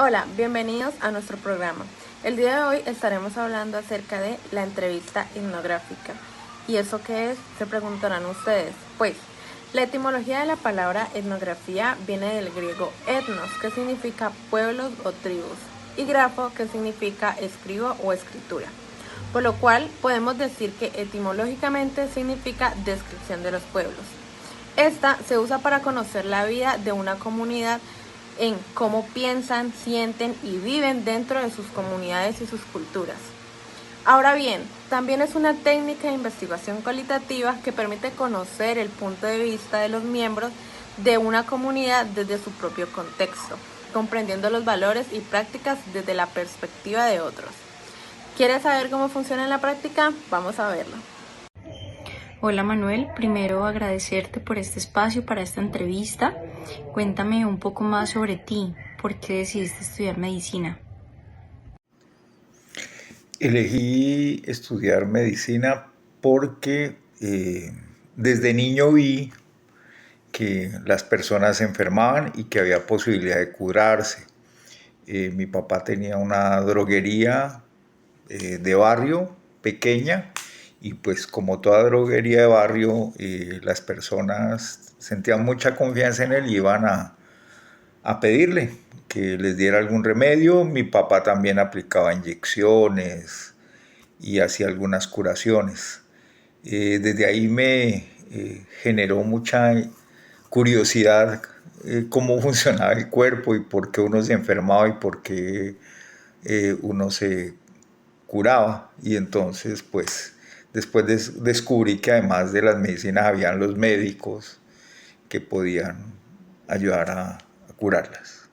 Hola, bienvenidos a nuestro programa. El día de hoy estaremos hablando acerca de la entrevista etnográfica. ¿Y eso qué es? Se preguntarán ustedes. Pues, la etimología de la palabra etnografía viene del griego etnos, que significa pueblos o tribus, y grafo, que significa escribo o escritura. Por lo cual, podemos decir que etimológicamente significa descripción de los pueblos. Esta se usa para conocer la vida de una comunidad en cómo piensan, sienten y viven dentro de sus comunidades y sus culturas. Ahora bien, también es una técnica de investigación cualitativa que permite conocer el punto de vista de los miembros de una comunidad desde su propio contexto, comprendiendo los valores y prácticas desde la perspectiva de otros. ¿Quieres saber cómo funciona en la práctica? Vamos a verlo. Hola Manuel, primero agradecerte por este espacio para esta entrevista. Cuéntame un poco más sobre ti, ¿por qué decidiste estudiar medicina? Elegí estudiar medicina porque desde niño vi que las personas se enfermaban y que había posibilidad de curarse. Mi papá tenía una droguería de barrio pequeña y pues como toda droguería de barrio, las personas sentían mucha confianza en él y iban a pedirle que les diera algún remedio. Mi papá también aplicaba inyecciones y hacía algunas curaciones. Desde ahí me generó mucha curiosidad cómo funcionaba el cuerpo y por qué uno se enfermaba y por qué uno se curaba. Y entonces, pues, después descubrí que además de las medicinas habían los médicos que podían ayudar a curarlas.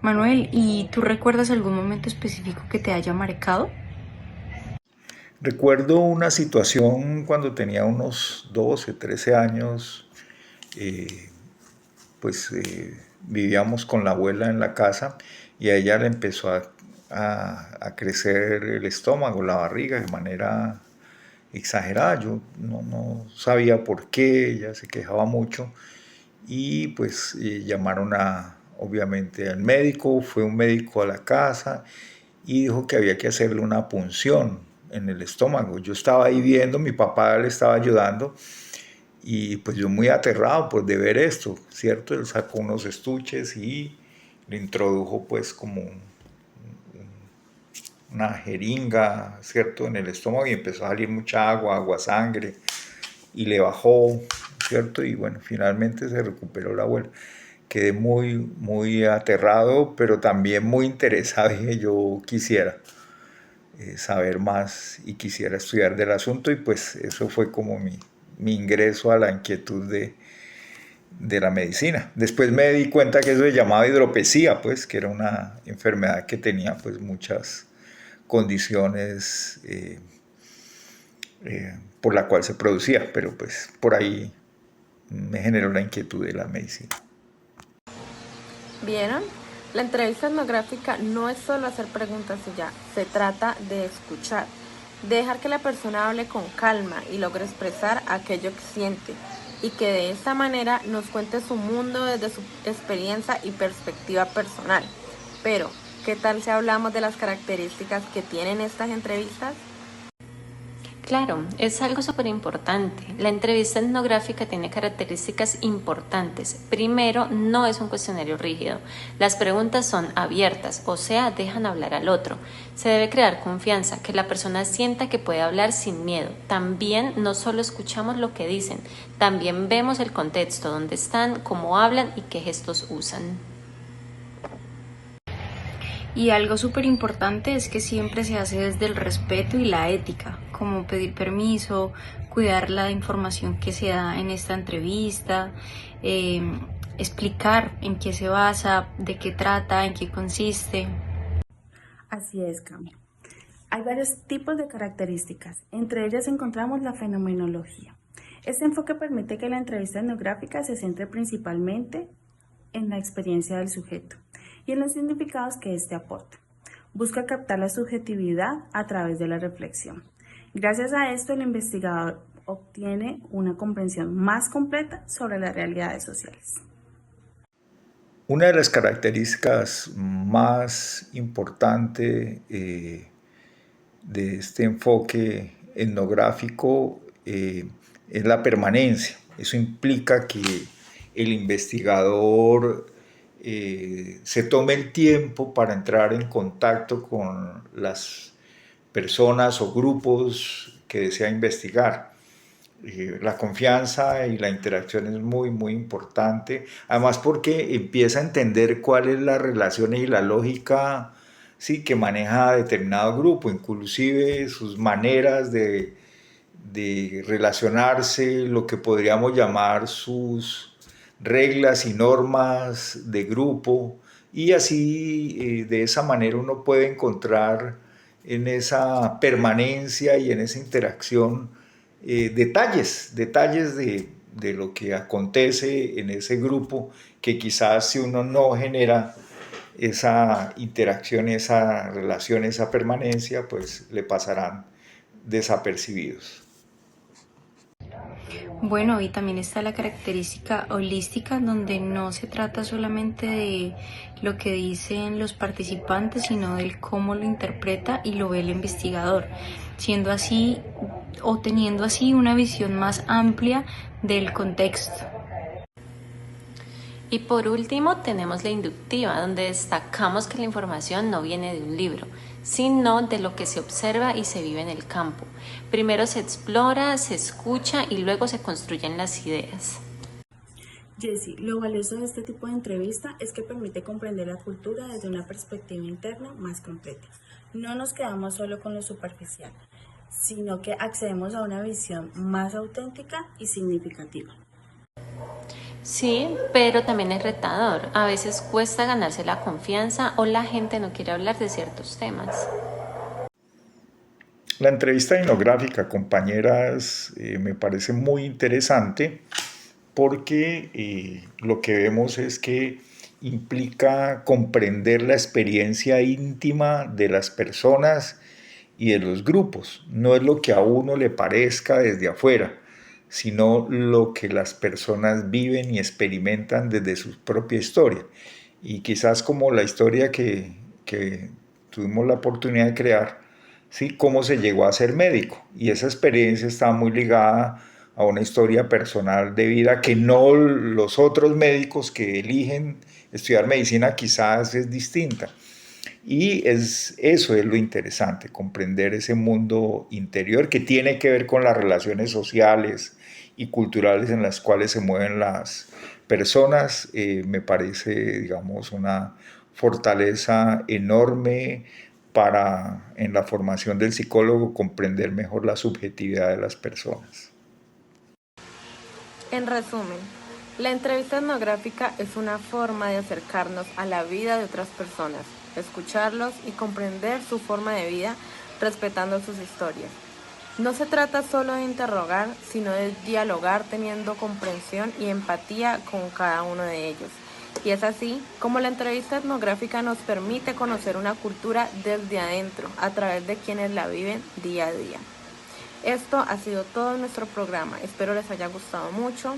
Manuel, ¿y tú recuerdas algún momento específico que te haya marcado? Recuerdo una situación cuando tenía unos 12, 13 años, eh, pues vivíamos con la abuela en la casa y a ella le empezó a crecer el estómago, la barriga de manera exagerada. Yo no sabía por qué, ella se quejaba mucho y pues llamaron obviamente al médico, fue un médico a la casa y dijo que había que hacerle una punción en el estómago. Yo estaba ahí viendo, mi papá le estaba ayudando y pues yo muy aterrado pues de ver esto, ¿cierto? Él sacó unos estuches y le introdujo pues como una jeringa, ¿cierto? En el estómago y empezó a salir mucha agua, agua, sangre y le bajó, ¿cierto? Y bueno, finalmente se recuperó la abuela. Quedé muy aterrado, pero también muy interesado. Dije, yo quisiera saber más y quisiera estudiar del asunto y pues eso fue como mi ingreso a la inquietud de la medicina. Después me di cuenta que eso se llamaba hidropesía, pues, que era una enfermedad que tenía pues muchas condiciones por la cual se producía, pero pues por ahí me generó la inquietud de la medicina. ¿Vieron? La entrevista etnográfica no es solo hacer preguntas y ya, se trata de escuchar, de dejar que la persona hable con calma y logre expresar aquello que siente y que de esta manera nos cuente su mundo desde su experiencia y perspectiva personal. Pero, ¿qué tal si hablamos de las características que tienen estas entrevistas? Claro, es algo súper importante. La entrevista etnográfica tiene características importantes. Primero, no es un cuestionario rígido. Las preguntas son abiertas, o sea, dejan hablar al otro. Se debe crear confianza, que la persona sienta que puede hablar sin miedo. También no solo escuchamos lo que dicen, también vemos el contexto, dónde están, cómo hablan y qué gestos usan. Y algo súper importante es que siempre se hace desde el respeto y la ética, como pedir permiso, cuidar la información que se da en esta entrevista, eh, explicar en qué se basa, de qué trata, en qué consiste. Así es, Cami. Hay varios tipos de características. Entre ellas encontramos la fenomenología. Este enfoque permite que la entrevista etnográfica se centre principalmente en la experiencia del sujeto y en los significados que éste aporta. Busca captar la subjetividad a través de la reflexión. Gracias a esto, el investigador obtiene una comprensión más completa sobre las realidades sociales. Una de las características más importantes de este enfoque etnográfico es la permanencia. Eso implica que el investigador se tome el tiempo para entrar en contacto con las personas o grupos que desea investigar. La confianza y la interacción es muy, muy importante. Además porque empieza a entender cuál es la relación y la lógica, sí, que maneja determinado grupo, inclusive sus maneras de relacionarse, lo que podríamos llamar sus reglas y normas de grupo, y así de esa manera uno puede encontrar en esa permanencia y en esa interacción detalles de lo que acontece en ese grupo, que quizás si uno no genera esa interacción, esa relación, esa permanencia, pues le pasarán desapercibidos. Bueno, y también está la característica holística, donde no se trata solamente de lo que dicen los participantes, sino del cómo lo interpreta y lo ve el investigador, siendo así o teniendo así una visión más amplia del contexto. Y por último tenemos la inductiva, donde destacamos que la información no viene de un libro, sino de lo que se observa y se vive en el campo. Primero se explora, se escucha y luego se construyen las ideas. Jessie, lo valioso de este tipo de entrevista es que permite comprender la cultura desde una perspectiva interna más completa. No nos quedamos solo con lo superficial, sino que accedemos a una visión más auténtica y significativa. Sí, pero también es retador. A veces cuesta ganarse la confianza o la gente no quiere hablar de ciertos temas. La entrevista etnográfica, compañeras, me parece muy interesante porque lo que vemos es que implica comprender la experiencia íntima de las personas y de los grupos. No es lo que a uno le parezca desde afuera, sino lo que las personas viven y experimentan desde su propia historia. Y quizás como la historia que tuvimos la oportunidad de crear, ¿sí? Cómo se llegó a ser médico. Y esa experiencia está muy ligada a una historia personal de vida que no los otros médicos que eligen estudiar medicina quizás es distinta. Y eso es lo interesante, comprender ese mundo interior que tiene que ver con las relaciones sociales y culturales en las cuales se mueven las personas. Me parece, digamos, una fortaleza enorme para, en la formación del psicólogo, comprender mejor la subjetividad de las personas. En resumen, la entrevista etnográfica es una forma de acercarnos a la vida de otras personas, escucharlos y comprender su forma de vida respetando sus historias. No se trata solo de interrogar, sino de dialogar teniendo comprensión y empatía con cada uno de ellos. Y es así como la entrevista etnográfica nos permite conocer una cultura desde adentro, a través de quienes la viven día a día. Esto ha sido todo en nuestro programa. Espero les haya gustado mucho.